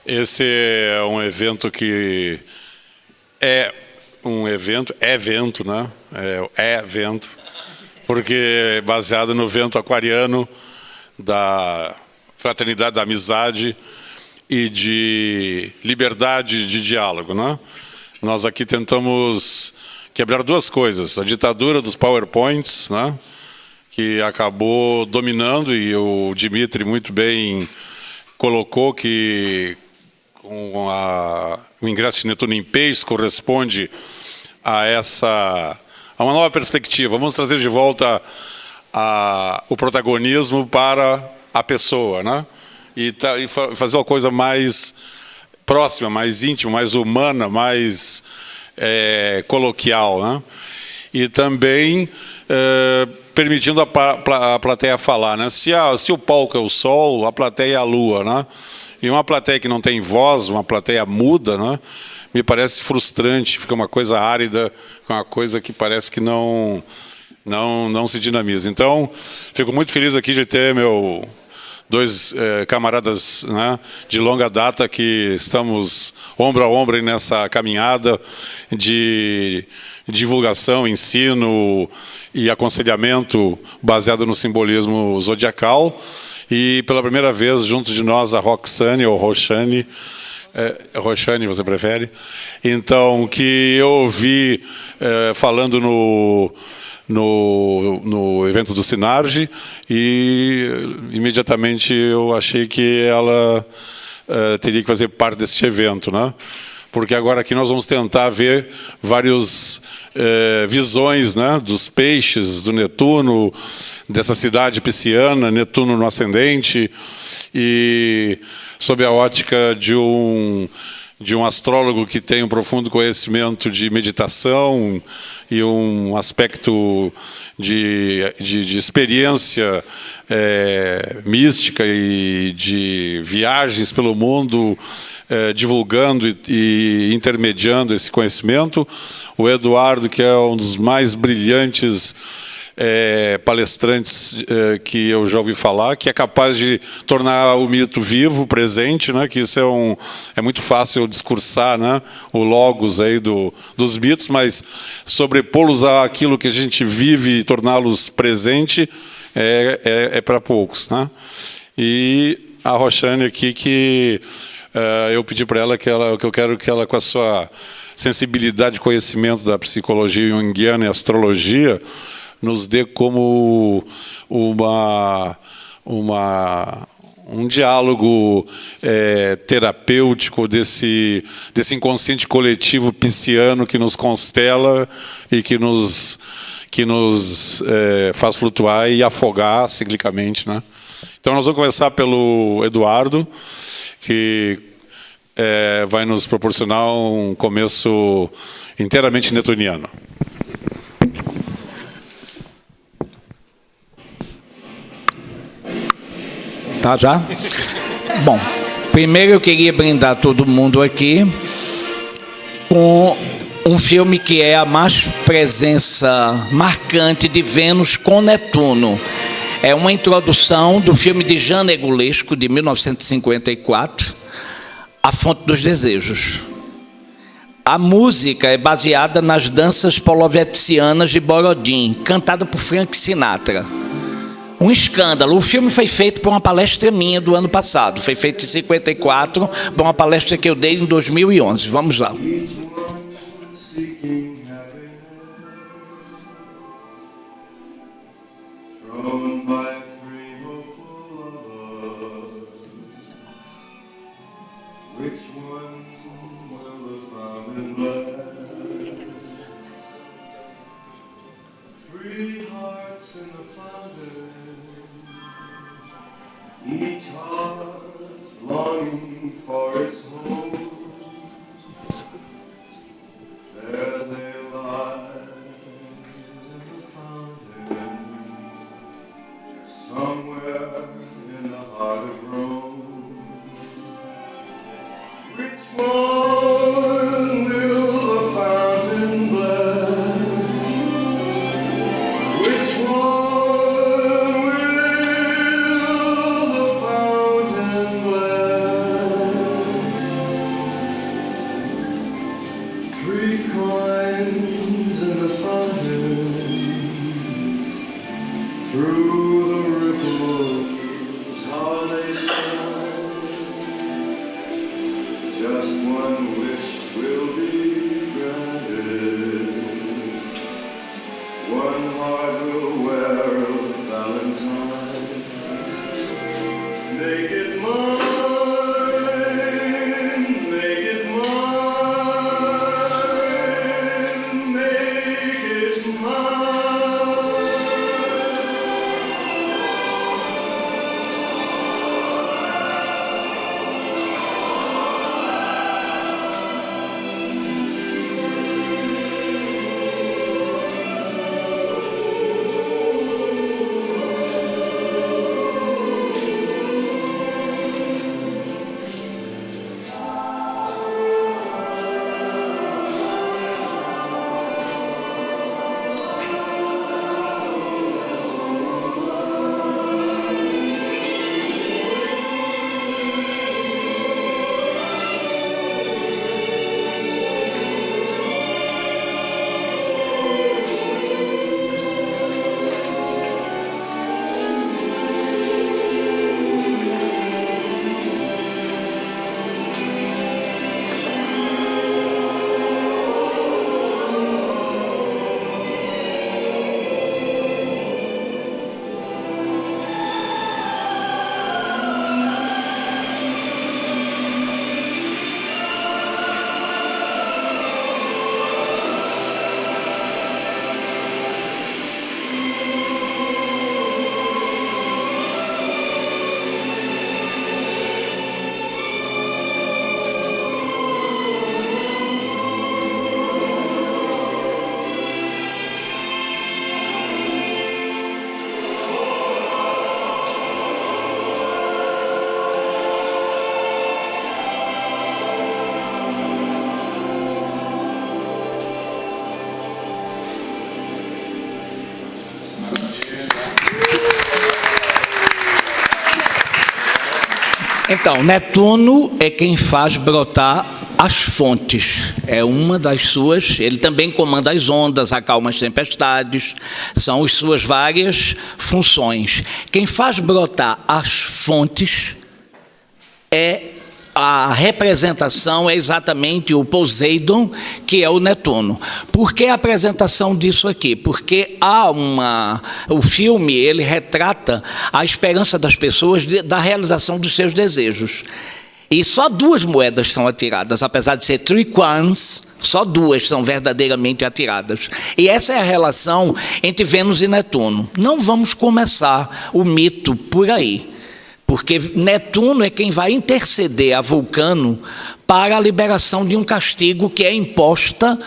Esse é um evento que é um evento, né? É evento, porque é baseado no vento aquariano da fraternidade, da amizade e de liberdade de diálogo, né? Nós aqui tentamos quebrar duas coisas: a ditadura dos PowerPoints, né? Que acabou dominando, e o Dimitri muito bem colocou que com o ingresso de Netuno em Peixes corresponde a uma nova perspectiva. Vamos trazer de volta o protagonismo para a pessoa, né? E fazer uma coisa mais próxima, mais íntima, mais humana, mais coloquial, né? E também permitindo a plateia falar, né? Se o palco é o sol, a plateia é a lua, né? E uma plateia que não tem voz, uma plateia muda, né? Me parece frustrante, fica uma coisa árida, uma coisa que parece que não se dinamiza. Então, fico muito feliz aqui de ter dois camaradas, né, de longa data, que estamos ombro a ombro nessa caminhada de divulgação, ensino e aconselhamento baseado no simbolismo zodiacal. E pela primeira vez junto de nós a Roxane, ou Roxane, Roxane você prefere? Então, que eu ouvi falando no evento do Sinarge, e imediatamente eu achei que ela teria que fazer parte deste evento, né? Porque agora aqui nós vamos tentar ver várias visões, né, dos peixes, do Netuno, dessa cidade pisciana, Netuno no ascendente, e sob a ótica de um astrólogo que tem um profundo conhecimento de meditação e um aspecto de experiência mística e de viagens pelo mundo, divulgando e intermediando esse conhecimento. O Eduardo, que é um dos mais brilhantes palestrantes que eu já ouvi falar, que é capaz de tornar o mito vivo, presente, né? Que isso é muito fácil discursar, né? O logos aí dos mitos, mas sobrepô-los àquilo que a gente vive e torná-los presente é para poucos, né? E a Roxane aqui, que eu pedi para ela que eu quero que ela, com a sua sensibilidade e conhecimento da psicologia junguiana e astrologia, nos dê como um diálogo terapêutico desse inconsciente coletivo pisciano que nos constela e que nos faz flutuar e afogar ciclicamente, né? Então nós vamos começar pelo Eduardo, que vai nos proporcionar um começo inteiramente netuniano. Tá já? Bom, primeiro eu queria brindar todo mundo aqui com um filme que é a mais presença marcante de Vênus com Netuno. É uma introdução do filme de Jean Negulesco, de 1954, A Fonte dos Desejos. A música é baseada nas danças polovetianas de Borodin, cantada por Frank Sinatra. Um escândalo. O filme foi feito por uma palestra minha do ano passado. Foi feito em 54, por uma palestra que eu dei em 2011. Vamos lá. Each heart longing for its home. There they lie. through the ripples, how they shine. Just one wish will be granted. One heart will wear a valentine. Make it mine. Então, Netuno é quem faz brotar as fontes. É uma das suas... Ele também comanda as ondas, acalma as tempestades. São as suas várias funções. Quem faz brotar as fontes é... A representação é exatamente o Poseidon, que é o Netuno. Por que a apresentação disso aqui? Porque o filme ele retrata a esperança das pessoas da realização dos seus desejos. E só 2 moedas são atiradas, apesar de ser 3 crowns, só 2 são verdadeiramente atiradas. E essa é a relação entre Vênus e Netuno. Não vamos começar o mito por aí. Porque Netuno é quem vai interceder a Vulcano para a liberação de um castigo que é imposto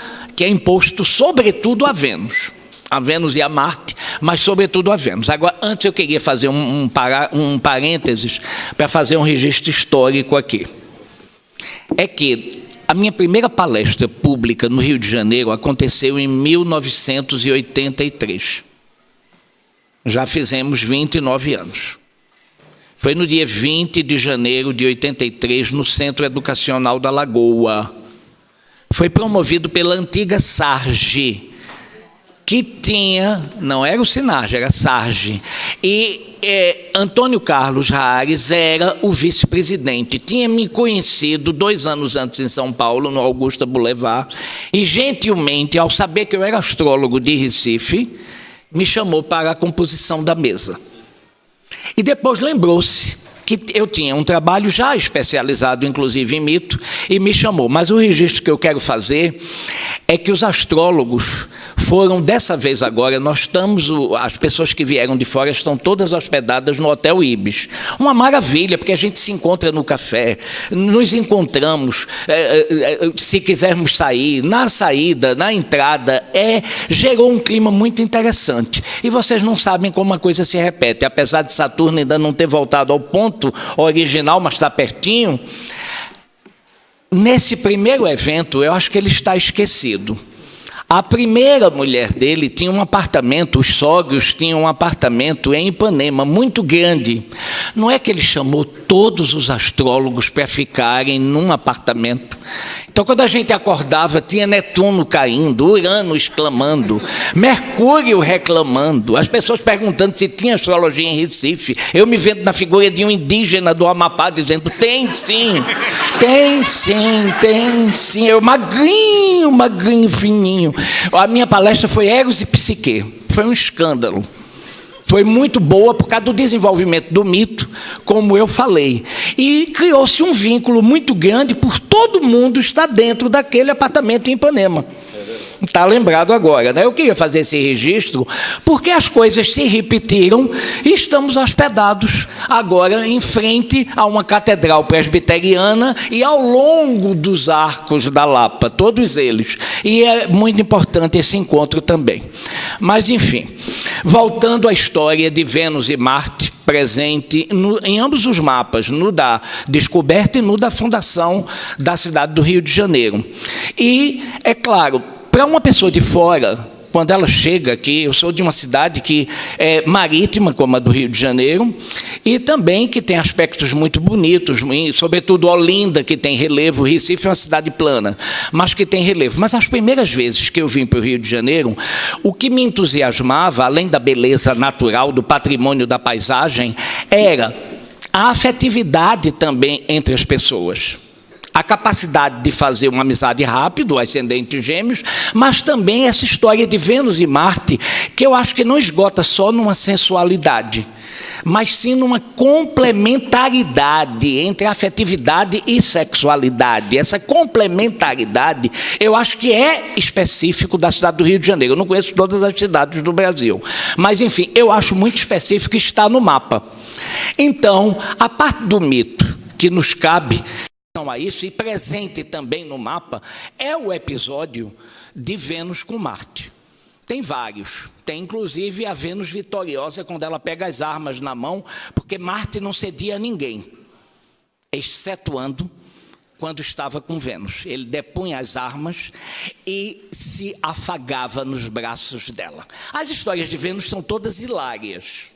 sobretudo a Vênus e a Marte, mas sobretudo a Vênus. Agora, antes eu queria fazer um parênteses para fazer um registro histórico aqui. É que a minha primeira palestra pública no Rio de Janeiro aconteceu em 1983. Já fizemos 29 anos. Foi no dia 20 de janeiro de 83, no Centro Educacional da Lagoa. Foi promovido pela antiga Sarge, que tinha, não era o Sinarge, era Sarge. E Antônio Carlos Rares era o vice-presidente. Tinha me conhecido 2 anos antes em São Paulo, no Augusta Boulevard, e gentilmente, ao saber que eu era astrólogo de Recife, me chamou para a composição da mesa. E depois lembrou-se que eu tinha um trabalho já especializado, inclusive em mito, e me chamou. Mas o registro que eu quero fazer é que os astrólogos foram, dessa vez agora, as pessoas que vieram de fora estão todas hospedadas no Hotel Ibis. Uma maravilha, porque a gente se encontra no café, nos encontramos, se quisermos sair, na saída, na entrada, gerou um clima muito interessante. E vocês não sabem como a coisa se repete, apesar de Saturno ainda não ter voltado ao ponto original, mas está pertinho. Nesse primeiro evento, eu acho que ele está esquecido. A primeira mulher dele tinha um apartamento, os sogros tinham um apartamento em Ipanema, muito grande, Não é que ele chamou todos os astrólogos para ficarem num apartamento. Então, quando a gente acordava, tinha Netuno caindo, Urano exclamando, Mercúrio reclamando, as pessoas perguntando se tinha astrologia em Recife. Eu me vendo na figura de um indígena do Amapá dizendo, tem sim, tem sim, tem sim. Eu magrinho, magrinho, fininho. A minha palestra foi Eros e Psique. Foi um escândalo. Foi muito boa por causa do desenvolvimento do mito, como eu falei. E criou-se um vínculo muito grande por todo mundo estar dentro daquele apartamento em Ipanema. Está lembrado agora, né? Eu queria fazer esse registro porque as coisas se repetiram e estamos hospedados agora em frente a uma catedral presbiteriana e ao longo dos arcos da Lapa, todos eles. E é muito importante esse encontro também. Mas, enfim, voltando à história de Vênus e Marte, presente em ambos os mapas, no da descoberta e no da fundação da cidade do Rio de Janeiro. E, é claro, para uma pessoa de fora, quando ela chega aqui, eu sou de uma cidade que é marítima, como a do Rio de Janeiro, e também que tem aspectos muito bonitos, sobretudo Olinda, que tem relevo. Recife é uma cidade plana, mas que tem relevo. Mas as primeiras vezes que eu vim para o Rio de Janeiro, o que me entusiasmava, além da beleza natural, do patrimônio da paisagem, era a afetividade também entre as pessoas. A capacidade de fazer uma amizade rápida, o ascendente Gêmeos, mas também essa história de Vênus e Marte, que eu acho que não esgota só numa sensualidade, mas sim numa complementaridade entre afetividade e sexualidade. Essa complementaridade, eu acho que é específico da cidade do Rio de Janeiro. Eu não conheço todas as cidades do Brasil, mas, enfim, eu acho muito específico e está no mapa. Então, a parte do mito que nos cabe a isso, e presente também no mapa, é o episódio de Vênus com Marte. Tem vários. Tem, inclusive, a Vênus vitoriosa, quando ela pega as armas na mão, porque Marte não cedia a ninguém, excetuando quando estava com Vênus. Ele depunha as armas e se afagava nos braços dela. As histórias de Vênus são todas hilárias.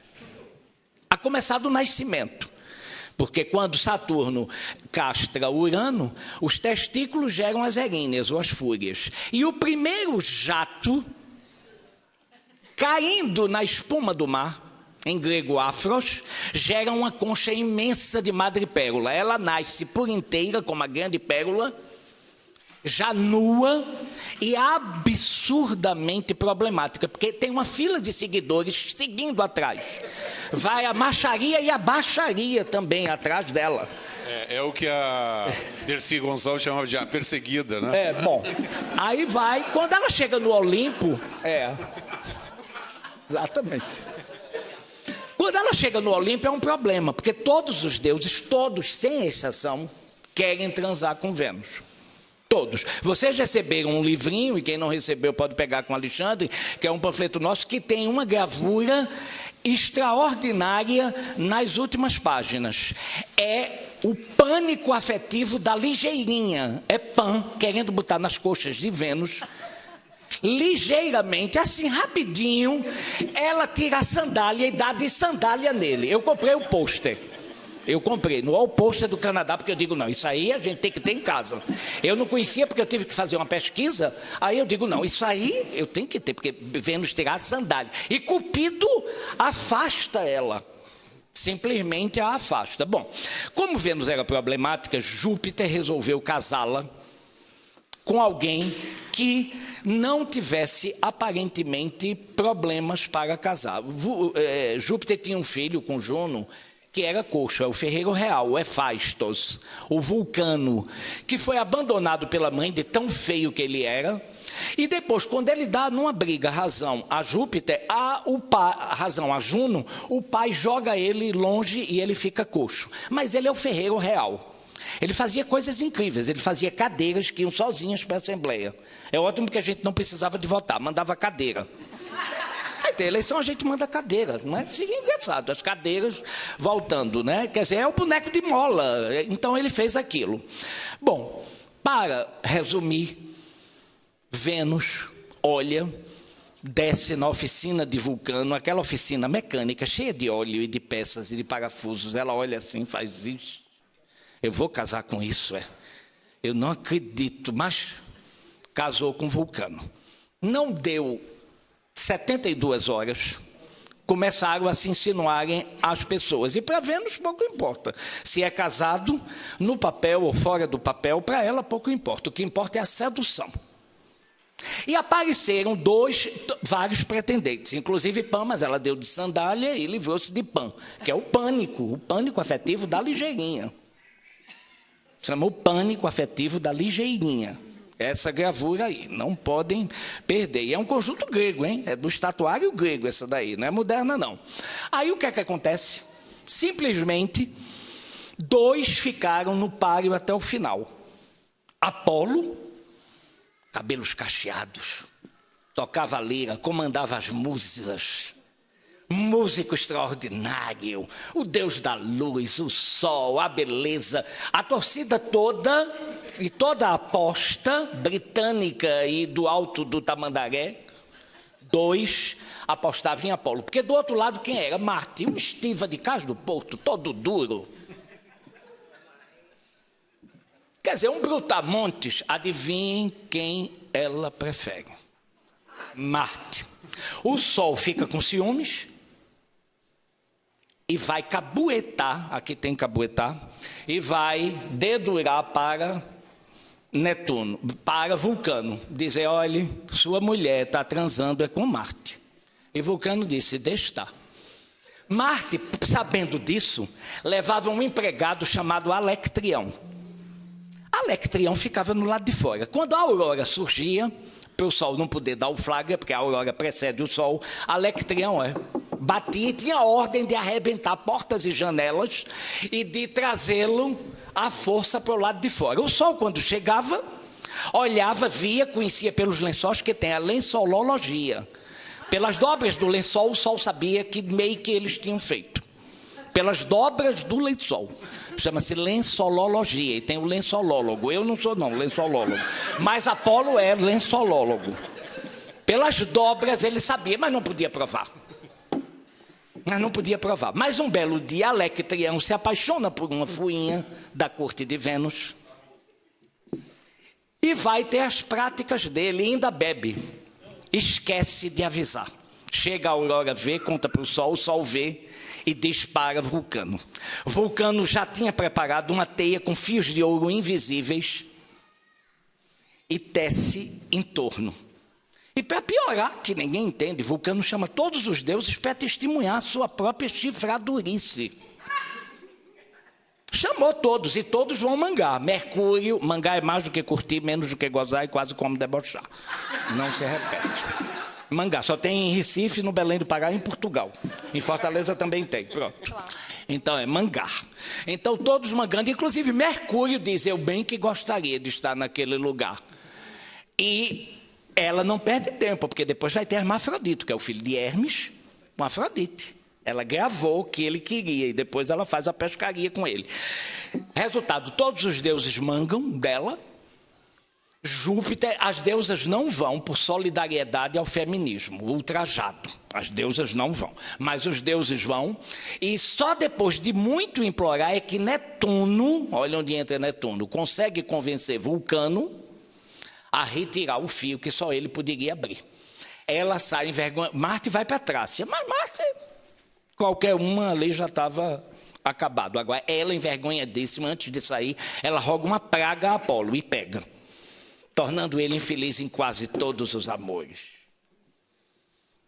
A começar do nascimento. Porque quando Saturno castra Urano, os testículos geram as eríneas, ou as fúrias. E o primeiro jato, caindo na espuma do mar, em grego afros, gera uma concha imensa de madrepérola. Ela nasce por inteira, como a grande pérola, já nua e absurdamente problemática, porque tem uma fila de seguidores seguindo atrás. Vai a macharia e a baixaria também atrás dela. É o que a Dercy Gonçalves chamava de a perseguida, né? Bom, aí vai, quando ela chega no Olimpo, exatamente. Quando ela chega no Olimpo é um problema, porque todos os deuses, todos, sem exceção, querem transar com Vênus. Todos. Vocês receberam um livrinho, e quem não recebeu pode pegar com o Alexandre, que é um panfleto nosso, que tem uma gravura extraordinária nas últimas páginas. É o pânico afetivo da ligeirinha. É Pan querendo botar nas coxas de Vênus, ligeiramente, assim, rapidinho, ela tira a sandália e dá de sandália nele. Eu comprei o pôster. Eu comprei no All Poster do Canadá, porque eu digo, não, isso aí a gente tem que ter em casa. Eu não conhecia porque eu tive que fazer uma pesquisa, aí eu digo, não, isso aí eu tenho que ter, porque Vênus tirar a sandália. E Cupido afasta ela, simplesmente a afasta. Bom, como Vênus era problemática, Júpiter resolveu casá-la com alguém que não tivesse, aparentemente, problemas para casar. Júpiter tinha um filho com Juno, que era coxo, é o ferreiro real, o Hefastos, o Vulcano, que foi abandonado pela mãe de tão feio que ele era, e depois, quando ele dá numa briga razão a Júpiter, razão a Juno, o pai joga ele longe e ele fica coxo. Mas ele é o ferreiro real. Ele fazia coisas incríveis, ele fazia cadeiras que iam sozinhas para a Assembleia. É ótimo que a gente não precisava de votar, mandava cadeira. Aí tem eleição, a gente manda cadeira, não é? Seria engraçado, as cadeiras voltando, né? Quer dizer, é o boneco de mola, então ele fez aquilo. Bom, para resumir, Vênus olha desce na oficina de Vulcano, aquela oficina mecânica, cheia de óleo e de peças e de parafusos. Ela olha assim, faz isso. Eu vou casar com isso, Eu não acredito, mas casou com Vulcano. Não deu 72 horas, começaram a se insinuarem às pessoas. E para Vênus pouco importa. Se é casado, no papel ou fora do papel, para ela pouco importa. O que importa é a sedução. E apareceram vários pretendentes, inclusive Pan, mas ela deu de sandália e livrou-se de Pan, que é o pânico afetivo da ligeirinha. Chama o pânico afetivo da ligeirinha. Essa gravura aí, não podem perder. E é um conjunto grego, hein? É do estatuário grego essa daí, não é moderna não. Aí o que é que acontece? Simplesmente, 2 ficaram no páreo até o final. Apolo, cabelos cacheados, tocava lira, comandava as músicas, músico extraordinário, o deus da luz, o sol, a beleza, a torcida toda e toda a aposta britânica e do alto do Tamandaré, 2 apostavam em Apolo, porque do outro lado quem era? Marte, um estiva de Cais do Porto, todo duro. Quer dizer, um brutamontes, adivinhem quem ela prefere. Marte. O Sol fica com ciúmes e vai cabuetar, aqui tem cabuetar, e vai dedurar para Netuno, para Vulcano, dizer, olha, sua mulher está transando com Marte. E Vulcano disse, deixa estar. Marte, sabendo disso, levava um empregado chamado Alectrião. Alectrião ficava no lado de fora. Quando a aurora surgia, para o Sol não poder dar o flagra, porque a aurora precede o Sol, Alectrião batia e tinha ordem de arrebentar portas e janelas e de trazê-lo à força para o lado de fora. O Sol, quando chegava, olhava, via, conhecia pelos lençóis, que tem a lençolologia. Pelas dobras do lençol, o Sol sabia que meio que eles tinham feito. Pelas dobras do lençol. Chama-se lençolologia, e tem o lençolólogo. Eu não sou, não, lençolólogo. Mas Apolo é lençolólogo. Pelas dobras ele sabia, mas não podia provar. Mas um belo dia, Alectrião se apaixona por uma fuinha da corte de Vênus e vai ter as práticas dele, e ainda bebe. Esquece de avisar. Chega a aurora, vê, conta para o Sol vê e dispara Vulcano. Vulcano já tinha preparado uma teia com fios de ouro invisíveis e tece em torno. E para piorar, que ninguém entende, Vulcano chama todos os deuses para testemunhar a sua própria chifradurice. Chamou todos, e todos vão mangar. Mercúrio, mangar é mais do que curtir, menos do que gozar e quase como debochar. Não se repete. Mangar, só tem em Recife, no Belém do Pará e em Portugal. Em Fortaleza também tem, pronto. Então é mangar. Então todos mangando, inclusive Mercúrio diz, eu bem que gostaria de estar naquele lugar. E ela não perde tempo, porque depois vai ter Hermafrodito, que é o filho de Hermes, com Afrodite. Ela gravou o que ele queria e depois ela faz a pescaria com ele. Resultado, todos os deuses mangam dela. Júpiter, as deusas não vão por solidariedade ao feminismo, ultrajado. As deusas não vão, mas os deuses vão. E só depois de muito implorar é que Netuno, olha onde entra Netuno, consegue convencer Vulcano a retirar o fio que só ele poderia abrir. Ela sai envergonhada. Marte vai para Trácia, mas Marte, qualquer uma ali já estava acabado. Agora, ela envergonhadíssima, antes de sair, ela roga uma praga a Apolo e pega, tornando ele infeliz em quase todos os amores.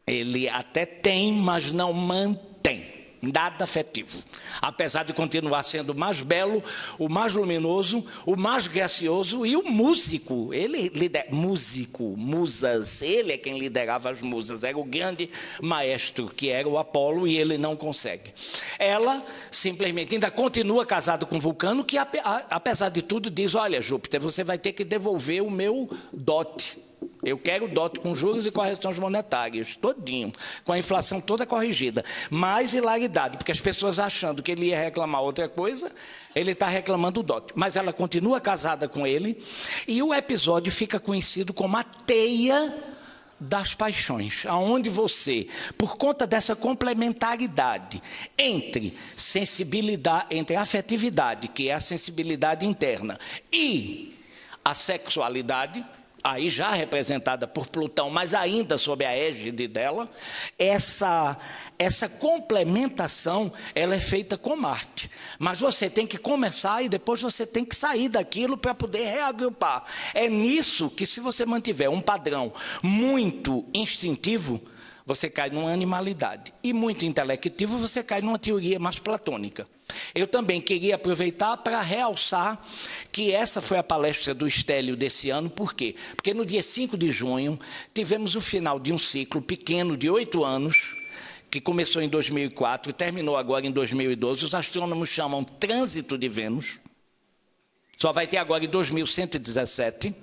Ele até tem, mas não mantém nada afetivo. Apesar de continuar sendo o mais belo, o mais luminoso, o mais gracioso e o músico. Ele musas, ele é quem liderava as musas, era o grande maestro, que era o Apolo, e ele não consegue. Ela simplesmente ainda continua casada com Vulcano, que apesar de tudo diz, olha Júpiter, você vai ter que devolver o meu dote. Eu quero dote com juros e correções monetárias, todinho, com a inflação toda corrigida. Mais hilaridade, porque as pessoas achando que ele ia reclamar outra coisa, ele está reclamando o dote. Mas ela continua casada com ele, e o episódio fica conhecido como a teia das paixões, aonde você, por conta dessa complementaridade entre sensibilidade, entre a afetividade, que é a sensibilidade interna, e a sexualidade, aí já representada por Plutão, mas ainda sob a égide dela, essa complementação, ela é feita com Marte. Mas você tem que começar e depois você tem que sair daquilo para poder reagrupar. É nisso que, se você mantiver um padrão muito instintivo, você cai numa animalidade. E muito intelectivo, você cai numa teoria mais platônica. Eu também queria aproveitar para realçar que essa foi a palestra do Estélio desse ano. Por quê? Porque no dia 5 de junho, tivemos o final de um ciclo pequeno de 8 anos, que começou em 2004 e terminou agora em 2012. Os astrônomos chamam trânsito de Vênus. Só vai ter agora em 2117.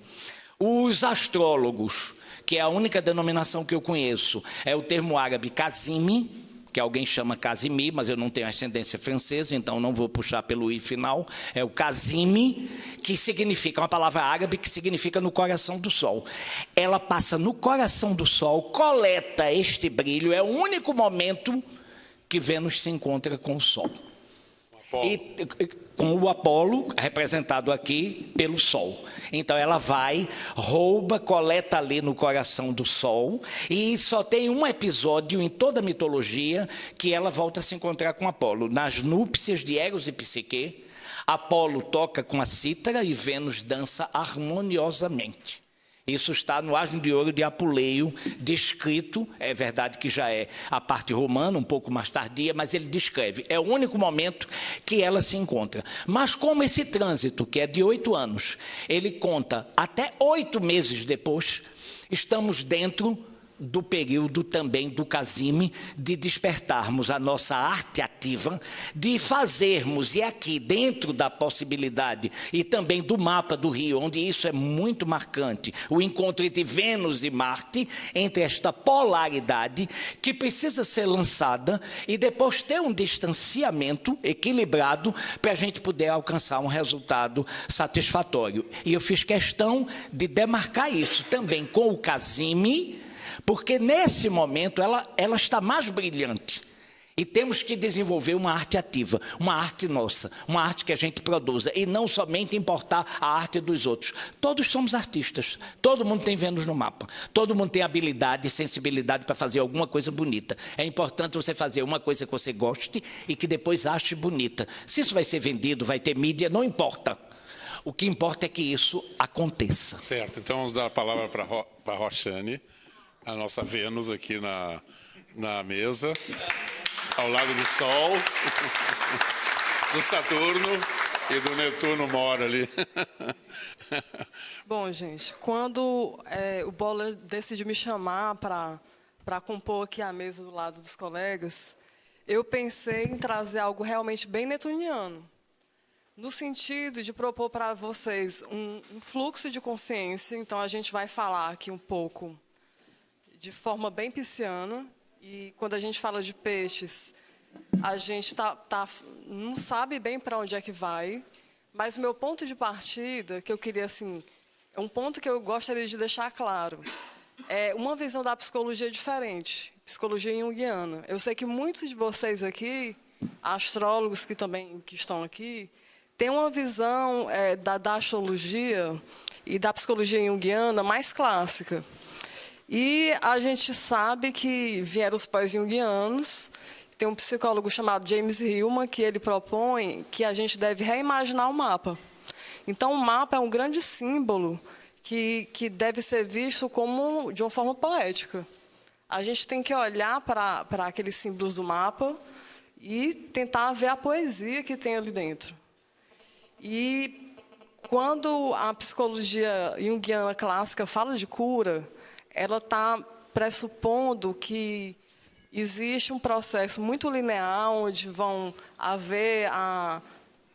Os astrólogos, que é a única denominação que eu conheço, é o termo árabe Kazimi, que alguém chama Casimir, mas eu não tenho ascendência francesa, então não vou puxar pelo i final. É o Kazimi, que significa, uma palavra árabe que significa no coração do Sol. Ela passa no coração do Sol, coleta este brilho, é o único momento que Vênus se encontra com o Sol. E com o Apolo, representado aqui pelo Sol. Então ela vai, rouba, coleta ali no coração do Sol, e só tem um episódio em toda a mitologia que ela volta a se encontrar com Apolo. Nas núpcias de Eros e Psique, Apolo toca com a cítara e Vênus dança harmoniosamente. Isso está no Asno de Ouro de Apuleio, descrito. É verdade que já é a parte romana, um pouco mais tardia, mas ele descreve. É o único momento que ela se encontra. Mas como esse trânsito, que é de 8 anos, ele conta até 8 meses depois, estamos dentro do período também do Casime, de despertarmos a nossa arte ativa, de fazermos, e aqui dentro da possibilidade, e também do mapa do Rio, onde isso é muito marcante, o encontro entre Vênus e Marte, entre esta polaridade, que precisa ser lançada, e depois ter um distanciamento equilibrado, para a gente poder alcançar um resultado satisfatório. E eu fiz questão de demarcar isso também com o Casime, porque nesse momento ela está mais brilhante. E temos que desenvolver uma arte ativa, uma arte nossa, uma arte que a gente produza, e não somente importar a arte dos outros. Todos somos artistas, todo mundo tem Vênus no mapa, todo mundo tem habilidade e sensibilidade para fazer alguma coisa bonita. É importante você fazer uma coisa que você goste e que depois ache bonita. Se isso vai ser vendido, vai ter mídia, não importa. O que importa é que isso aconteça. Certo, então vamos dar a palavra para a Roxane, a nossa Vênus aqui na mesa, ao lado do Sol, do Saturno e do Netuno mora ali. Bom, gente, quando o Bola decidiu me chamar para compor aqui a mesa do lado dos colegas, eu pensei em trazer algo realmente bem netuniano, no sentido de propor para vocês um fluxo de consciência. Então, a gente vai falar aqui um pouco de forma bem pisciana, e quando a gente fala de peixes, a gente não sabe bem para onde é que vai, mas o meu ponto de partida, que eu queria, assim, é um ponto que eu gostaria de deixar claro, é uma visão da psicologia diferente, psicologia junguiana. Eu sei que muitos de vocês aqui, astrólogos que estão aqui, têm uma visão da astrologia e da psicologia junguiana mais clássica. E a gente sabe que vieram os pais junguianos. Tem um psicólogo chamado James Hillman, que ele propõe que a gente deve reimaginar o mapa. Então, o mapa é um grande símbolo que deve ser visto como de uma forma poética. A gente tem que olhar para aqueles símbolos do mapa e tentar ver a poesia que tem ali dentro. E quando a psicologia junguiana clássica fala de cura, ela está pressupondo que existe um processo muito linear, onde vão haver a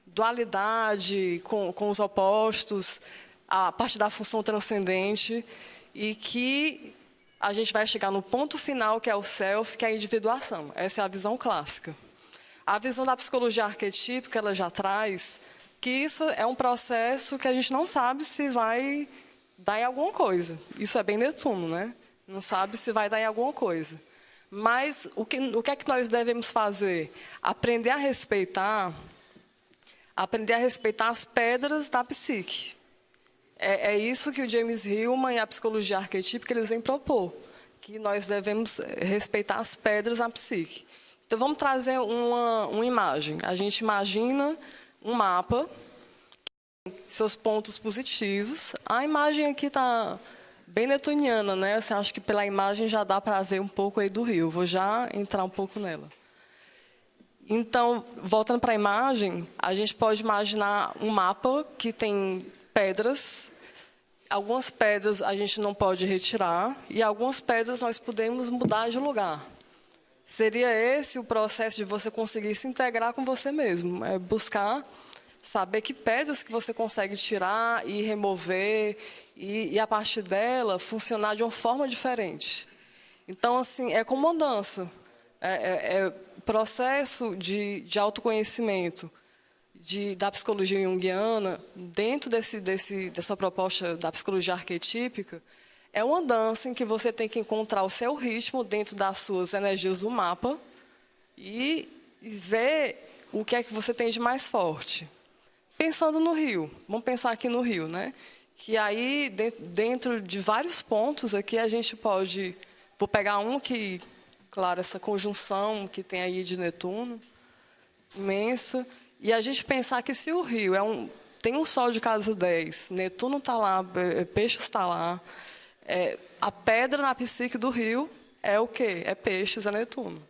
dualidade com os opostos, a parte da função transcendente, e que a gente vai chegar no ponto final, que é o self, que é a individuação. Essa é a visão clássica. A visão da psicologia arquetípica, ela já traz que isso é um processo que a gente não sabe se vai dar em alguma coisa. Isso é bem Netuno, né? não sabe se vai dar em alguma coisa. Mas o que é que nós devemos fazer? Aprender a respeitar as pedras da psique. É isso que o James Hillman e a psicologia arquetípica eles vêm propor, que nós devemos respeitar as pedras da psique. Então, vamos trazer uma imagem. A gente imagina um mapa, seus pontos positivos. A imagem aqui está bem netuniana, né? Você acha que pela imagem já dá para ver um pouco aí do rio. Vou já entrar um pouco nela. Então, voltando para a imagem, a gente pode imaginar um mapa que tem pedras. Algumas pedras a gente não pode retirar e algumas pedras nós podemos mudar de lugar. Seria esse o processo de você conseguir se integrar com você mesmo, é buscar saber que pedras que você consegue tirar e remover e a partir dela funcionar de uma forma diferente. Então, assim, é como uma dança, é processo de autoconhecimento da psicologia junguiana, dentro dessa proposta da psicologia arquetípica, é uma dança em que você tem que encontrar o seu ritmo dentro das suas energias do mapa e ver o que é que você tem de mais forte. Pensando no rio, vamos pensar aqui no rio, né? Que aí, dentro de vários pontos aqui, a gente pode... Vou pegar um que, claro, essa conjunção que tem aí de Netuno, imensa, e a gente pensar que se o rio tem um sol de casa 10, Netuno está lá, Peixes está lá, a pedra na psique do rio é o quê? É Peixes, é Netuno.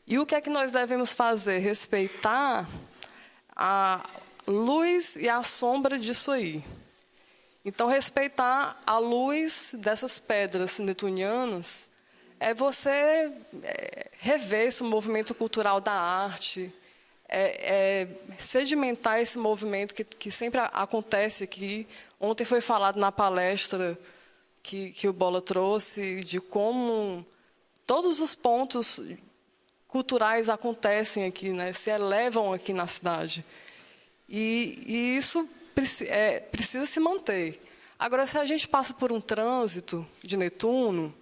E o que é que nós devemos fazer? Respeitar a luz e a sombra disso aí. Então, respeitar a luz dessas pedras netunianas é você rever esse movimento cultural da arte, sedimentar esse movimento que sempre acontece aqui. Ontem foi falado na palestra que o Bola trouxe, de como todos os pontos culturais acontecem aqui, né, se elevam aqui na cidade. E isso precisa se manter. Agora, se a gente passa por um trânsito de Netuno,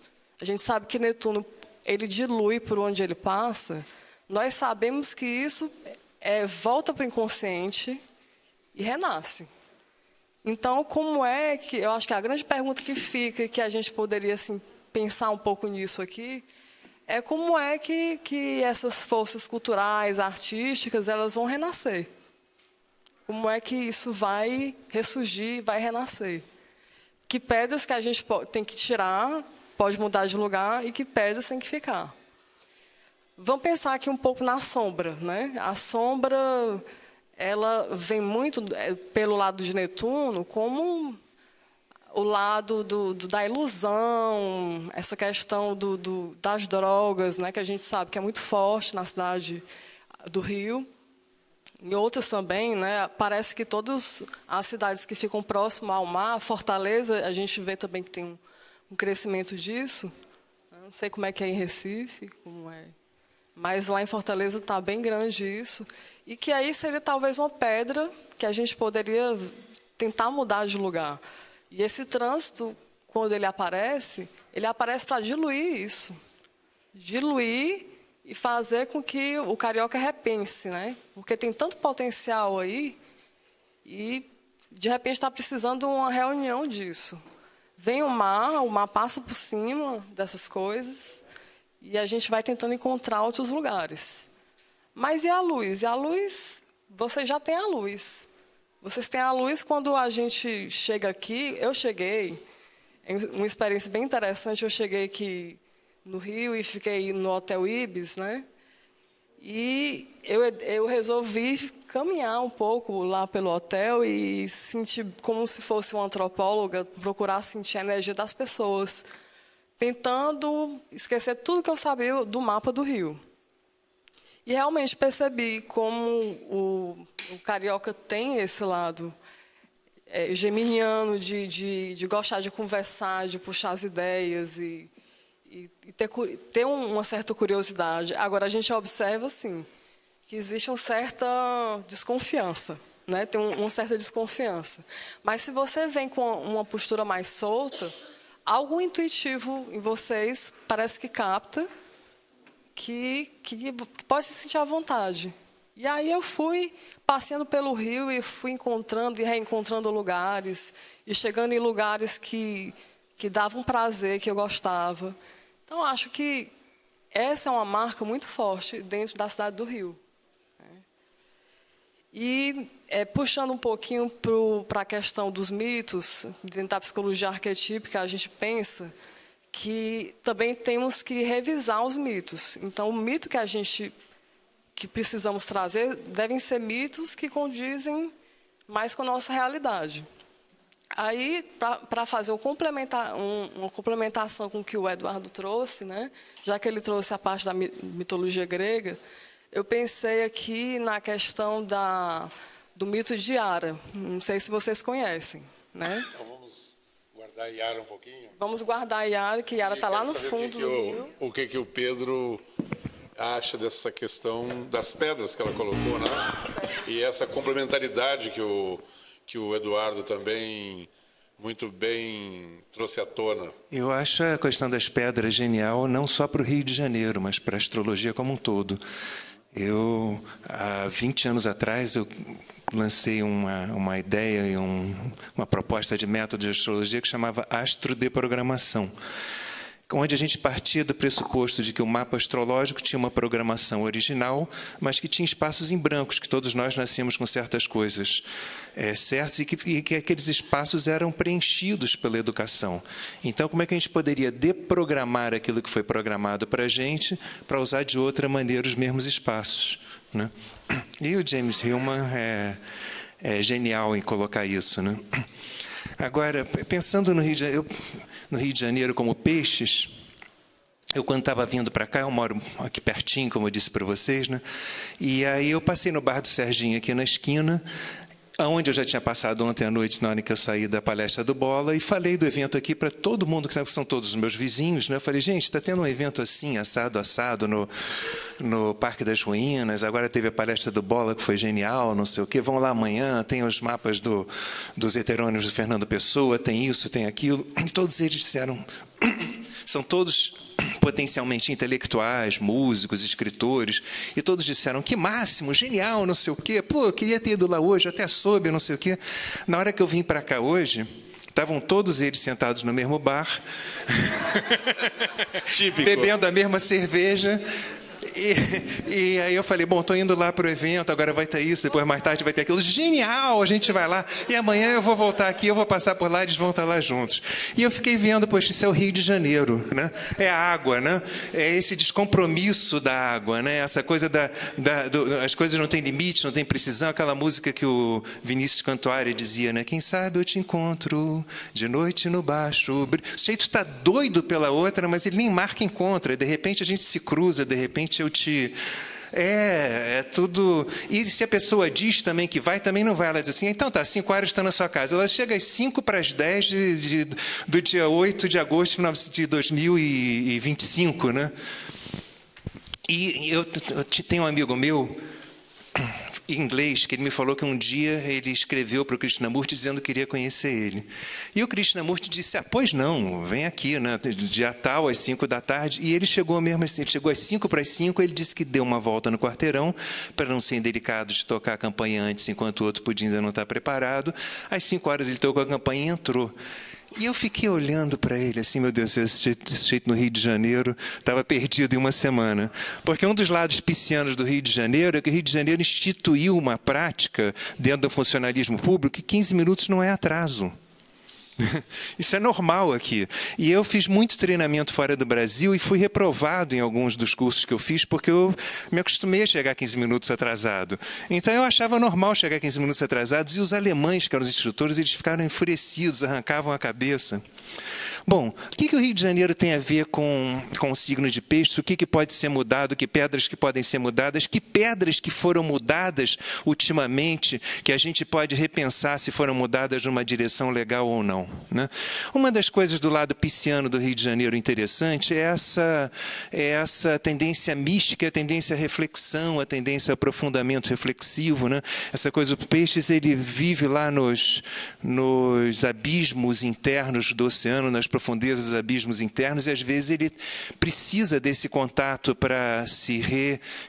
a gente sabe que Netuno ele dilui por onde ele passa, nós sabemos que isso volta para o inconsciente e renasce. Então, como é que... Eu acho que a grande pergunta que fica, que a gente poderia assim, pensar um pouco nisso aqui, é como é que essas forças culturais, artísticas, elas vão renascer. Como é que isso vai ressurgir, vai renascer. Que pedras que a gente tem que tirar, pode mudar de lugar, e que pedras tem que ficar. Vamos pensar aqui um pouco na sombra, né? A sombra, ela vem muito pelo lado de Netuno como o lado da ilusão, essa questão das drogas, né? Que a gente sabe que é muito forte na cidade do Rio. Em outras também, né? Parece que todas as cidades que ficam próximas ao mar, Fortaleza, a gente vê também que tem um crescimento disso. Eu não sei como é que é em Recife, como é. Mas lá em Fortaleza está bem grande isso. E que aí seria talvez uma pedra que a gente poderia tentar mudar de lugar. E esse trânsito, quando ele aparece para diluir isso. Diluir e fazer com que o carioca repense, né? Porque tem tanto potencial aí e, de repente, está precisando de uma reunião disso. Vem o mar passa por cima dessas coisas e a gente vai tentando encontrar outros lugares. Mas e a luz? E a luz, você já tem a luz. Vocês têm a luz quando a gente chega aqui. Eu cheguei, uma experiência bem interessante, eu cheguei aqui no Rio e fiquei no Hotel Ibis, né? E eu resolvi caminhar um pouco lá pelo hotel e sentir como se fosse uma antropóloga, procurar sentir a energia das pessoas, tentando esquecer tudo que eu sabia do mapa do Rio. E realmente percebi como o carioca tem esse lado geminiano de gostar de conversar, de puxar as ideias e ter uma certa curiosidade. Agora, a gente observa, assim, que existe uma certa desconfiança, né? Tem uma certa desconfiança. Mas, se você vem com uma postura mais solta, algo intuitivo em vocês parece que capta, que pode se sentir à vontade. E aí eu fui passeando pelo Rio e fui encontrando e reencontrando lugares, e chegando em lugares que davam prazer, que eu gostava. Então, acho que essa é uma marca muito forte dentro da cidade do Rio. E, puxando um pouquinho para a questão dos mitos, dentro da psicologia arquetípica, a gente pensa que também temos que revisar os mitos. Então, o mito que precisamos trazer devem ser mitos que condizem mais com a nossa realidade. Aí, para fazer uma complementação com o que o Eduardo trouxe, né, já que ele trouxe a parte da mitologia grega, eu pensei aqui na questão do mito de Yara. Não sei se vocês conhecem, né? Então vamos guardar Yara um pouquinho? Vamos guardar Yara, que Yara está lá no fundo do rio. O que o Pedro acha dessa questão das pedras que ela colocou, né? E essa complementaridade que o Eduardo também muito bem trouxe à tona. Eu acho a questão das pedras genial, não só para o Rio de Janeiro, mas para a astrologia como um todo. Há 20 anos atrás, eu lancei uma ideia e uma proposta de método de astrologia que chamava astrodeprogramação, onde a gente partia do pressuposto de que o mapa astrológico tinha uma programação original, mas que tinha espaços em brancos, que todos nós nascemos com certas coisas certas e que aqueles espaços eram preenchidos pela educação. Então, como é que a gente poderia deprogramar aquilo que foi programado para a gente para usar de outra maneira os mesmos espaços, né? E o James Hillman é genial em colocar isso, né? Agora, pensando no Rio de Janeiro como peixes, eu, quando estava vindo para cá, eu moro aqui pertinho, como eu disse para vocês, né? E aí eu passei no bar do Serginho, aqui na esquina, onde eu já tinha passado ontem à noite, na hora que eu saí da palestra do Bola, e falei do evento aqui para todo mundo, que são todos os meus vizinhos, né? Eu falei, gente, está tendo um evento assim, assado, no Parque das Ruínas, agora teve a palestra do Bola, que foi genial, não sei o quê, vão lá amanhã, tem os mapas dos heterônimos do Fernando Pessoa, tem isso, tem aquilo, e todos eles disseram, são todos potencialmente intelectuais, músicos, escritores, e todos disseram, que máximo, genial, não sei o quê, pô, eu queria ter ido lá hoje, até soube, não sei o quê. Na hora que eu vim para cá hoje, estavam todos eles sentados no mesmo bar, bebendo a mesma cerveja. E aí eu falei, bom, estou indo lá para o evento, agora vai ter isso, depois mais tarde vai ter aquilo. Genial, a gente vai lá. E amanhã eu vou voltar aqui, eu vou passar por lá, eles vão estar lá juntos. E eu fiquei vendo, poxa, isso é o Rio de Janeiro, né? É a água, né? É esse descompromisso da água, né? Essa coisa as coisas não têm limite, não tem precisão. Aquela música que o Vinícius Cantuária dizia, né? Quem sabe eu te encontro de noite no baixo. O sujeito está doido pela outra, mas ele nem marca encontro. De repente a gente se cruza, de repente eu te... É tudo... E se a pessoa diz também que vai, também não vai. Ela diz assim, então tá, 5 horas está na sua casa. Ela chega às 5 para as 10 do dia 8 de agosto de 2025, né? E eu tenho um amigo meu, em inglês, que ele me falou que um dia ele escreveu para o Krishnamurti dizendo que queria conhecer ele. E o Krishnamurti disse, pois não, vem aqui, né, dia tal, às 5 da tarde. E ele chegou mesmo assim, ele chegou às 5 para as 5, ele disse que deu uma volta no quarteirão, para não ser indelicado de tocar a campanha antes, enquanto o outro podia ainda não estar preparado. Às 5 horas ele tocou a campanha e entrou. E eu fiquei olhando para ele assim, meu Deus, esse jeito no Rio de Janeiro estava perdido em uma semana. Porque um dos lados piscianos do Rio de Janeiro é que o Rio de Janeiro instituiu uma prática dentro do funcionalismo público que 15 minutos não é atraso. Isso é normal aqui. E eu fiz muito treinamento fora do Brasil e fui reprovado em alguns dos cursos que eu fiz porque eu me acostumei a chegar 15 minutos atrasado. Então eu achava normal chegar 15 minutos atrasados e os alemães, que eram os instrutores, eles ficaram enfurecidos, arrancavam a cabeça. Bom, o que o Rio de Janeiro tem a ver com o signo de peixe? O que pode ser mudado? Que pedras que podem ser mudadas? Que pedras que foram mudadas ultimamente, que a gente pode repensar se foram mudadas numa direção legal ou não, né? Uma das coisas do lado pisciano do Rio de Janeiro interessante é essa tendência mística, a tendência à reflexão, a tendência ao aprofundamento reflexivo, né? Essa coisa, o peixes, ele vive lá nos abismos internos do oceano, nas profundezas, os abismos internos, e às vezes ele precisa desse contato para se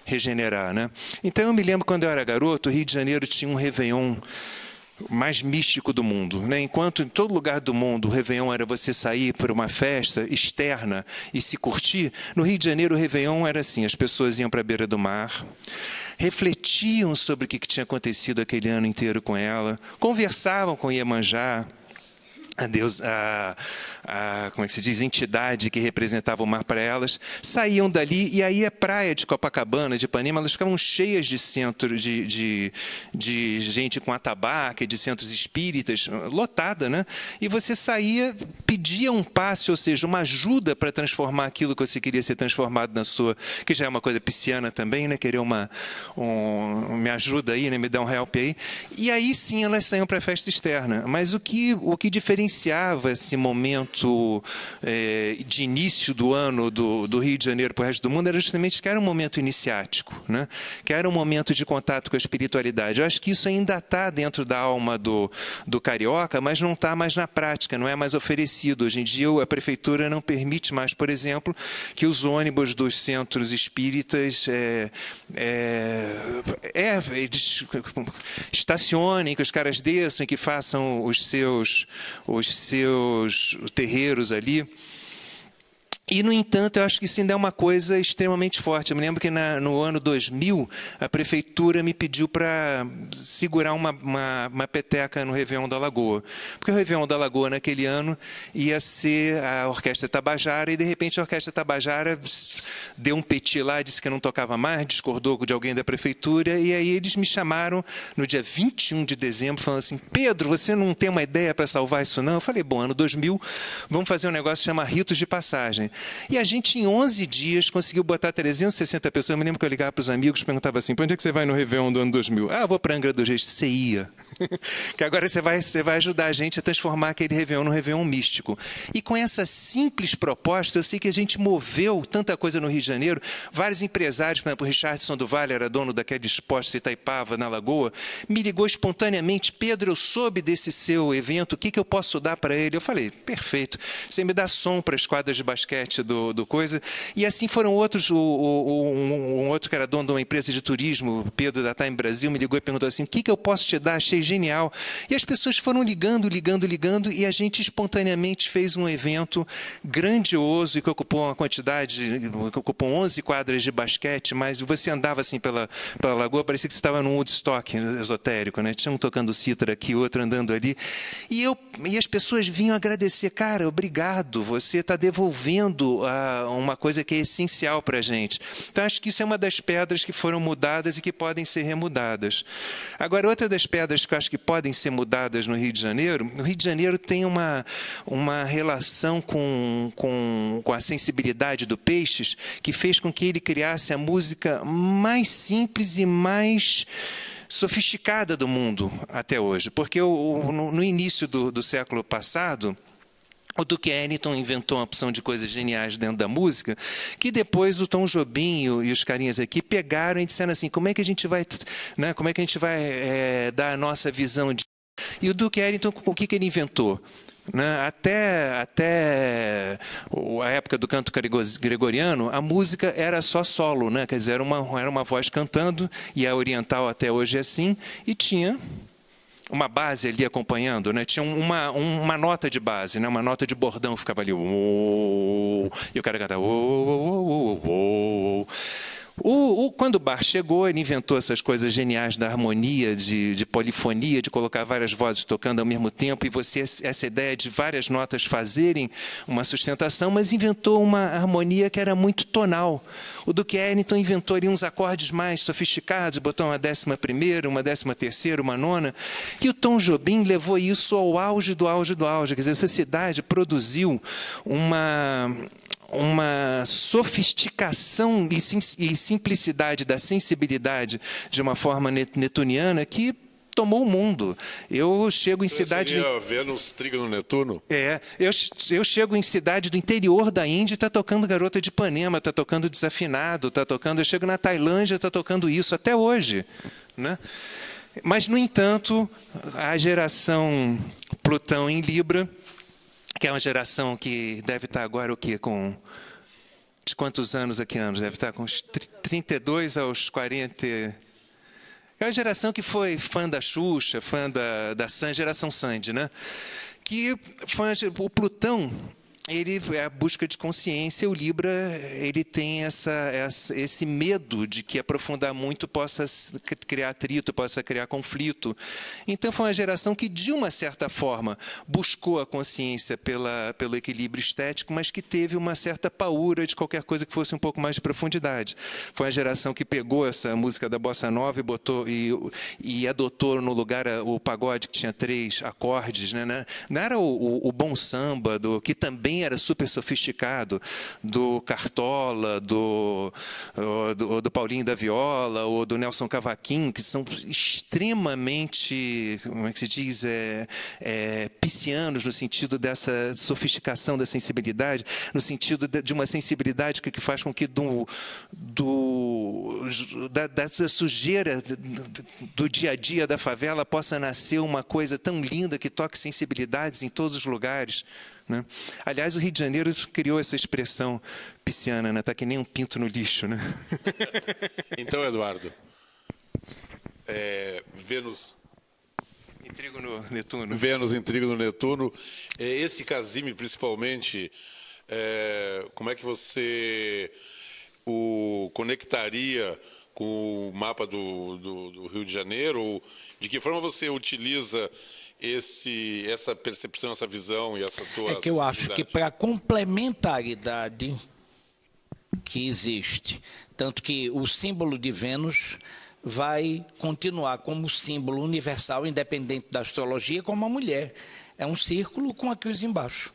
regenerar, né? Então eu me lembro quando eu era garoto, o Rio de Janeiro tinha um Réveillon mais místico do mundo, né? Enquanto em todo lugar do mundo o Réveillon era você sair para uma festa externa e se curtir, no Rio de Janeiro o Réveillon era assim: as pessoas iam para a beira do mar, refletiam sobre o que tinha acontecido aquele ano inteiro com ela, conversavam com Iemanjá, a Deus, como é que se diz, entidade que representava o mar para elas, saíam dali, e aí a praia de Copacabana, de Ipanema, elas ficavam cheias de centros, de gente com atabaque, de centros espíritas, lotada, né? E você saía, pedia um passe, ou seja, uma ajuda para transformar aquilo que você queria ser transformado na sua, que já é uma coisa pisciana também, né? Querer me ajuda aí, né? Me dá um help aí. E aí sim elas saíam para a festa externa. Mas o que diferenciava esse momento de início do ano do Rio de Janeiro para o resto do mundo era justamente que era um momento iniciático, né? Que era um momento de contato com a espiritualidade. Eu acho que isso ainda está dentro da alma do carioca, mas não está mais na prática, não é mais oferecido. Hoje em dia a prefeitura não permite mais, por exemplo, que os ônibus dos centros espíritas eles estacionem, que os caras desçam e que façam os seus terreiros ali. E, no entanto, eu acho que isso ainda é uma coisa extremamente forte. Eu me lembro que no ano 2000, a prefeitura me pediu para segurar uma peteca no Réveillon da Lagoa. Porque o Réveillon da Lagoa, naquele ano, ia ser a Orquestra Tabajara, e, de repente, a Orquestra Tabajara deu um petit lá, disse que não tocava mais, discordou de alguém da prefeitura, e aí eles me chamaram no dia 21 de dezembro, falando assim: Pedro, você não tem uma ideia para salvar isso, não? Eu falei: bom, ano 2000, vamos fazer um negócio que chama Ritos de Passagem. E a gente, em 11 dias, conseguiu botar 360 pessoas. Eu me lembro que eu ligava para os amigos, perguntava assim: para onde é que você vai no Réveillon do ano 2000? Ah, vou para Angra dos Reis. Você ia. Que agora você vai ajudar a gente a transformar aquele Réveillon num Réveillon místico. E com essa simples proposta, eu sei que a gente moveu tanta coisa no Rio de Janeiro. Vários empresários, por exemplo, o Richardson do Vale, era dono daquele exposto Itaipava, na Lagoa, me ligou espontaneamente: Pedro, eu soube desse seu evento, o que eu posso dar para ele? Eu falei: perfeito, você me dá som para as quadras de basquete do coisa. E assim foram outros. Um outro que era dono de uma empresa de turismo, o Pedro da Time Brasil, me ligou e perguntou assim: o que eu posso te dar? Achei genial. E as pessoas foram ligando, e a gente espontaneamente fez um evento grandioso e que ocupou que ocupou 11 quadras de basquete, mas você andava assim pela lagoa, parecia que você estava num Woodstock esotérico, né? Tinha um tocando cítara aqui, outro andando ali. E as pessoas vinham agradecer: cara, obrigado, você está devolvendo uma coisa que é essencial para a gente. Então, acho que isso é uma das pedras que foram mudadas e que podem ser remudadas. Agora, outra das pedras que eu acho que podem ser mudadas no Rio de Janeiro, o Rio de Janeiro tem uma relação com a sensibilidade do Peixes que fez com que ele criasse a música mais simples e mais sofisticada do mundo até hoje. Porque no início do século passado, o Duke Ellington inventou uma opção de coisas geniais dentro da música, que depois o Tom Jobim e os carinhas aqui pegaram e disseram assim: como é que a gente vai, né, como é que a gente vai dar a nossa visão de... E o Duke Ellington, o que ele inventou? Né? Até a época do canto gregoriano, a música era só solo, né? Quer dizer, era uma voz cantando, e a oriental até hoje é assim, e tinha uma base ali acompanhando, né? Tinha uma nota de base, né? Uma nota de bordão que ficava ali. E o cara cantava. Quando o Bach chegou, ele inventou essas coisas geniais da harmonia, de polifonia, de colocar várias vozes tocando ao mesmo tempo, e essa ideia de várias notas fazerem uma sustentação, mas inventou uma harmonia que era muito tonal. O Duke Ellington inventou ali uns acordes mais sofisticados, botou uma 11ª, uma 13ª, uma nona, e o Tom Jobim levou isso ao auge do auge do auge. Quer dizer, essa cidade produziu uma sofisticação e simplicidade da sensibilidade de uma forma netuniana que tomou o mundo. Eu chego em cidade... Seria Vênus, Trígono, Netuno? Eu chego em cidade do interior da Índia e está tocando Garota de Ipanema, está tocando Desafinado, está tocando... Eu chego na Tailândia, está tocando isso até hoje, né? Mas, no entanto, a geração Plutão em Libra que é uma geração que deve estar agora o quê? Com... De quantos anos aqui anos? Deve estar com uns 32 aos 40... É a geração que foi fã da Xuxa, fã da Sandy, geração Sandy, né? Que o Plutão, ele é a busca de consciência, o Libra, ele tem esse medo de que aprofundar muito possa criar atrito, possa criar conflito. Então, foi uma geração que, de uma certa forma, buscou a consciência pelo equilíbrio estético, mas que teve uma certa paura de qualquer coisa que fosse um pouco mais de profundidade. Foi uma geração que pegou essa música da Bossa Nova e botou e adotou no lugar o pagode, que tinha 3 acordes, né? Não era o bom samba, que também era super sofisticado, do Cartola, do Paulinho da Viola, ou do Nelson Cavaquinho, que são extremamente, como é que se diz, piscianos, no sentido dessa sofisticação da sensibilidade, no sentido de uma sensibilidade que faz com que dessa sujeira do dia a dia da favela possa nascer uma coisa tão linda que toque sensibilidades em todos os lugares, né? Aliás, o Rio de Janeiro criou essa expressão pisciana, né? Tá que nem um pinto no lixo, né? Então, Eduardo, Vênus... Intrigo no Netuno. Vênus, intrigo no Netuno. Esse Casime, principalmente, como é que você o conectaria com o mapa do Rio de Janeiro? Ou de que forma você utiliza essa percepção, essa visão e essa tua... É que eu acho que para a complementaridade que existe, tanto que o símbolo de Vênus vai continuar como símbolo universal, independente da astrologia, como a mulher. É um círculo com a cruz embaixo.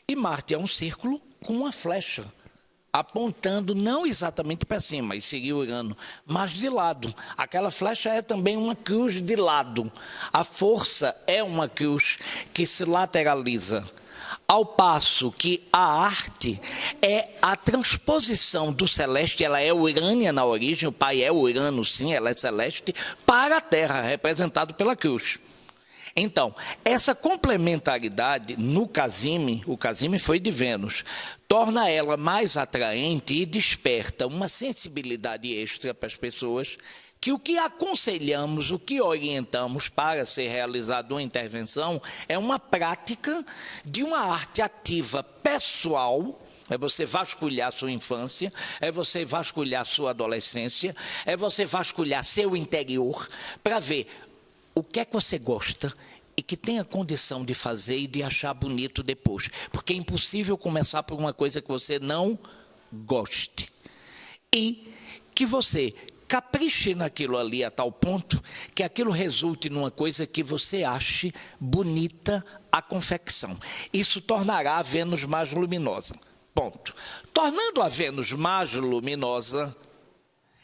E Marte é um círculo com uma flecha, apontando não exatamente para cima, e seguir Urano, mas de lado. Aquela flecha é também uma cruz de lado. A força é uma cruz que se lateraliza. Ao passo que a arte é a transposição do celeste, ela é urânia na origem, o pai é Urano, sim, ela é celeste, para a Terra, representado pela cruz. Então, essa complementaridade no Casime, o Casime foi de Vênus, torna ela mais atraente e desperta uma sensibilidade extra para as pessoas, que o que aconselhamos, o que orientamos para ser realizada uma intervenção é uma prática de uma arte ativa pessoal. É você vasculhar sua infância, é você vasculhar sua adolescência, é você vasculhar seu interior para ver o que é que você gosta e que tenha condição de fazer e de achar bonito depois. Porque é impossível começar por uma coisa que você não goste. E que você capriche naquilo ali a tal ponto que aquilo resulte numa coisa que você ache bonita a confecção. Isso tornará a Vênus mais luminosa. Ponto. Tornando a Vênus mais luminosa,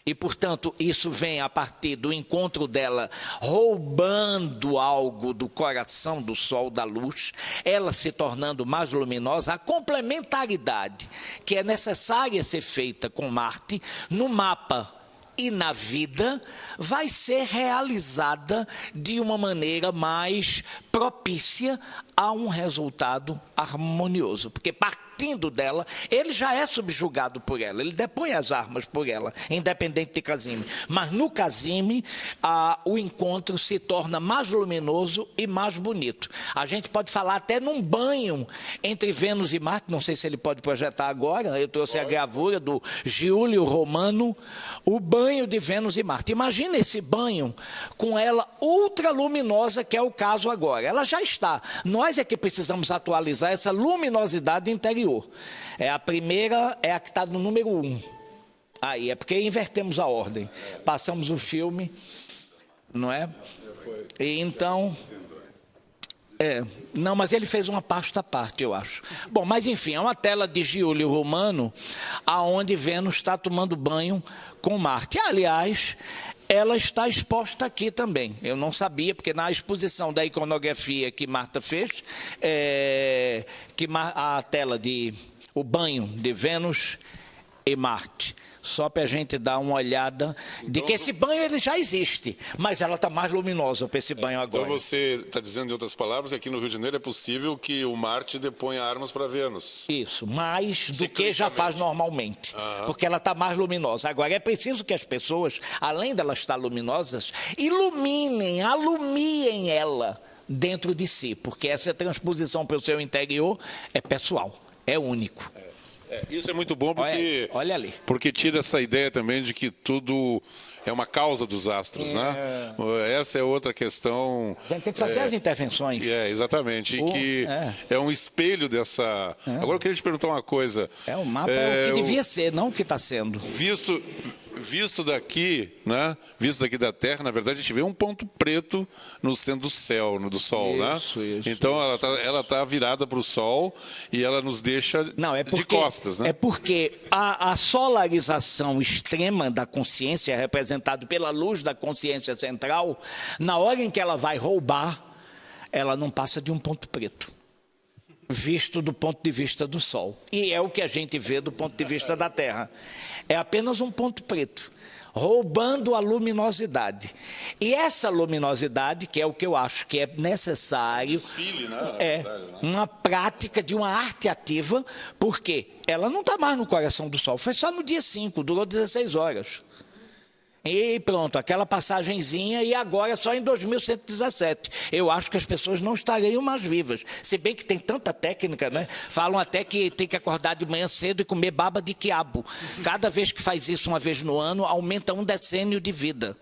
e, portanto, isso vem a partir do encontro dela roubando algo do coração do Sol, da luz, ela se tornando mais luminosa, a complementaridade que é necessária ser feita com Marte no mapa e na vida vai ser realizada de uma maneira mais propícia a um resultado harmonioso, porque partindo dela, ele já é subjugado por ela, ele depõe as armas por ela, independente de Casime. Mas no Casime, o encontro se torna mais luminoso e mais bonito. A gente pode falar até num banho entre Vênus e Marte, não sei se ele pode projetar agora, eu trouxe a gravura do Giulio Romano, o banho de Vênus e Marte. Imagina esse banho com ela ultraluminosa, que é o caso agora. Ela já está. Nós é que precisamos atualizar essa luminosidade interior. A primeira é a que está no número 1. Aí, é porque invertemos a ordem. Passamos o filme, não é? E então... não, mas ele fez uma pasta à parte, eu acho. Bom, mas enfim, é uma tela de Giulio Romano, aonde Vênus está tomando banho com Marte. Aliás, ela está exposta aqui também. Eu não sabia, porque na exposição da iconografia que Marta fez, a tela o banho de Vênus e Marte. Só para a gente dar uma olhada de que esse banho ele já existe, mas ela está mais luminosa para esse banho agora. Então você está dizendo, em outras palavras, que aqui no Rio de Janeiro é possível que o Marte deponha armas para Vênus. Isso, mais do que já faz normalmente, porque ela está mais luminosa. Agora, é preciso que as pessoas, além delas estar luminosas, alumiem ela dentro de si, porque essa transposição para o seu interior é pessoal, é único. Isso é muito bom porque, olha ali. Porque tira essa ideia também de que tudo é uma causa dos astros, né? Essa é outra questão. A gente tem que fazer as intervenções. Exatamente. E que é um espelho dessa. Agora eu queria te perguntar uma coisa. O mapa é o que devia ser, não o que está sendo. Visto daqui, né? Visto daqui da Terra, na verdade, a gente vê um ponto preto no centro do céu, do Sol, isso, né? Isso, então ela tá virada para o Sol e ela nos deixa de costas, né? É porque a solarização extrema da consciência, representada pela luz da consciência central, na hora em que ela vai roubar, ela não passa de um ponto preto, visto do ponto de vista do Sol. E é o que a gente vê do ponto de vista da Terra. É apenas um ponto preto, roubando a luminosidade. E essa luminosidade, que é o que eu acho que é necessário, desfile, né? Uma prática de uma arte ativa, porque ela não está mais no coração do Sol. Foi só no dia 5, durou 16 horas. E pronto, aquela passagenzinha, e agora só em 2117. Eu acho que as pessoas não estariam mais vivas. Se bem que tem tanta técnica, né? Falam até que tem que acordar de manhã cedo e comer baba de quiabo. Cada vez que faz isso uma vez no ano, aumenta um decênio de vida.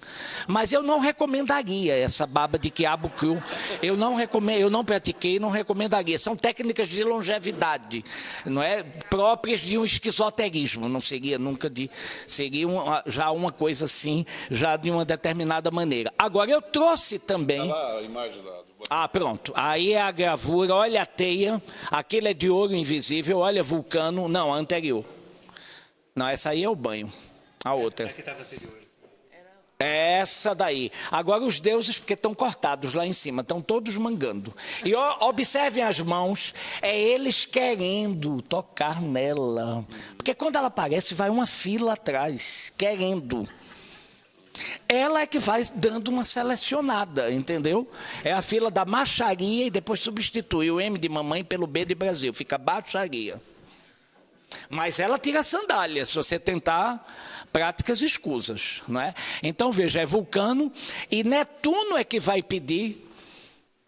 Mas eu não recomendaria essa baba de quiabo cru. Eu não pratiquei, não recomendaria. São técnicas de longevidade, não é? Próprias de um esquizoterismo. Não seria nunca de... Seria já uma coisa assim, já de uma determinada maneira. Agora, eu trouxe também... Tá lá a imagem lá. Pronto. Aí é a gravura, olha a teia, aquele é de ouro invisível, olha vulcano, não, a anterior. Não, essa aí é o banho, a outra. que estava anterior. Essa daí. Agora os deuses, porque estão cortados lá em cima, estão todos mangando. E observem as mãos, é eles querendo tocar nela. Porque quando ela aparece, vai uma fila atrás, querendo. Ela é que vai dando uma selecionada, entendeu? É a fila da baixaria e depois substitui o M de mamãe pelo B de Brasil, fica baixaria. Mas ela tira a sandália, se você tentar práticas escusas, não é? Então, veja, é Vulcano e Netuno é que vai pedir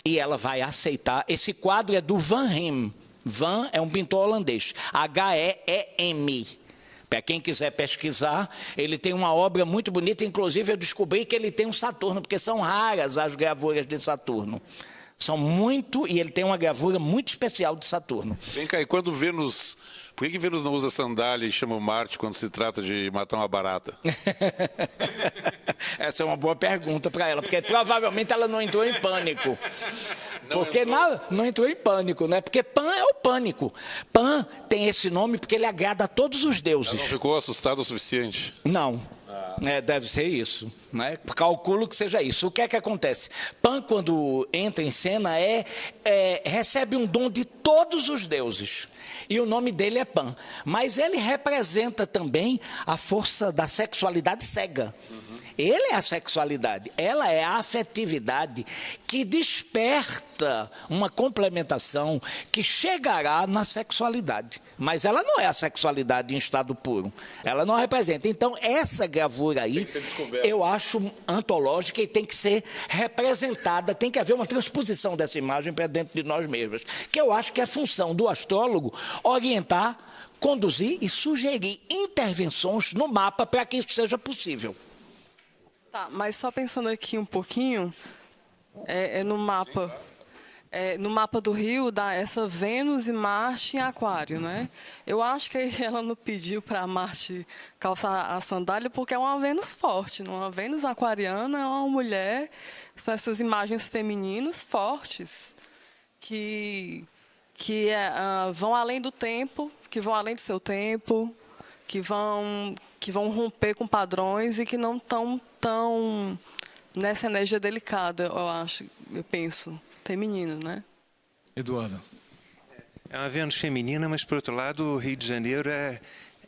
e ela vai aceitar. Esse quadro é do Van Rem. Van é um pintor holandês, H-E-E-M. Para quem quiser pesquisar, ele tem uma obra muito bonita, inclusive eu descobri que ele tem um Saturno, porque são raras as gravuras de Saturno. São muito, e ele tem uma gravura muito especial de Saturno. Vem cá, e quando Vênus... Por que Vênus não usa sandália e chama o Marte quando se trata de matar uma barata? Essa é uma boa pergunta para ela, porque provavelmente ela não entrou em pânico. Não entrou em pânico, né? Porque Pan é o pânico. Pan tem esse nome porque ele agrada a todos os deuses. Ela não ficou assustada o suficiente? Não. Deve ser isso, né? Calculo que seja isso. O que é que acontece? Pan, quando entra em cena, recebe um dom de todos os deuses. E o nome dele é Pan. Mas ele representa também a força da sexualidade cega. Ele é a sexualidade, ela é a afetividade que desperta uma complementação que chegará na sexualidade. Mas ela não é a sexualidade em estado puro, ela não representa. Então, essa gravura aí, eu acho antológica e tem que ser representada, tem que haver uma transposição dessa imagem para dentro de nós mesmos, que eu acho que é função do astrólogo orientar, conduzir e sugerir intervenções no mapa para que isso seja possível. Tá, mas só pensando aqui um pouquinho, no mapa do Rio, dá essa Vênus e Marte em Aquário, né? Eu acho que ela não pediu para Marte calçar a sandália porque é uma Vênus forte, uma Vênus aquariana é uma mulher, são essas imagens femininas fortes que vão além do tempo, que vão além do seu tempo, que vão romper com padrões e que não estão tão nessa energia delicada, eu penso, feminina, né? Eduardo. É uma Vênus feminina, mas, por outro lado, o Rio de Janeiro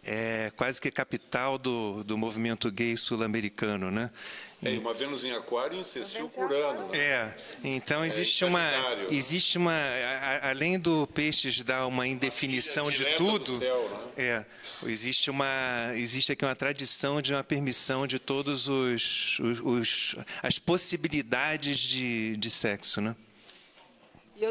é quase que capital do movimento gay sul-americano, né? É, uma Vênus em Aquário insistiu por ano. Né? Então Sagitário, existe uma, além do Peixes dar uma indefinição de direta tudo, do céu, né? existe aqui uma tradição de uma permissão de todos as possibilidades de sexo, né? E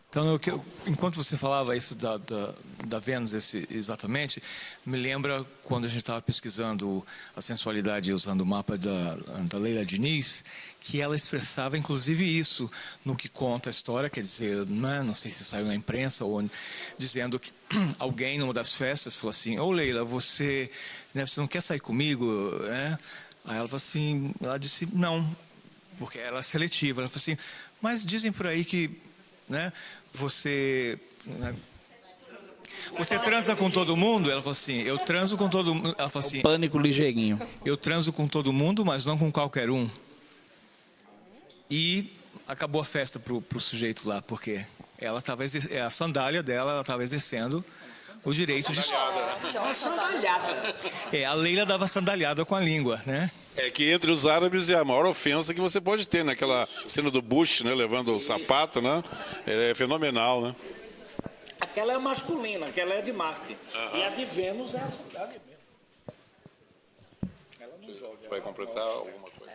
Então, enquanto você falava isso da Vênus exatamente, me lembra quando a gente estava pesquisando a sensualidade usando o mapa da Leila Diniz, que ela expressava inclusive isso no que conta a história, quer dizer, não sei se saiu na imprensa, ou dizendo que alguém numa das festas falou assim: ô Leila, você não quer sair comigo? Aí ela falou assim, ela disse não, porque ela era seletiva. Ela falou assim, mas dizem por aí que você transa com todo mundo? Ela falou assim, eu transo com todo mundo. Ela falou assim, Pânico ligeirinho. eu transo com todo mundo, mas não com qualquer um. E acabou a festa pro sujeito lá, porque ela estava a sandália dela, ela estava exercendo o direito de... a Leila dava sandalhada com a língua, né? É que entre os árabes é a maior ofensa que você pode ter, né? Aquela cena do Bush, né? Levando o sapato, né? É fenomenal, né? Aquela é masculina, aquela é de Marte. E a de Vênus é a cidade mesmo. Ela não joga. Vai completar alguma coisa?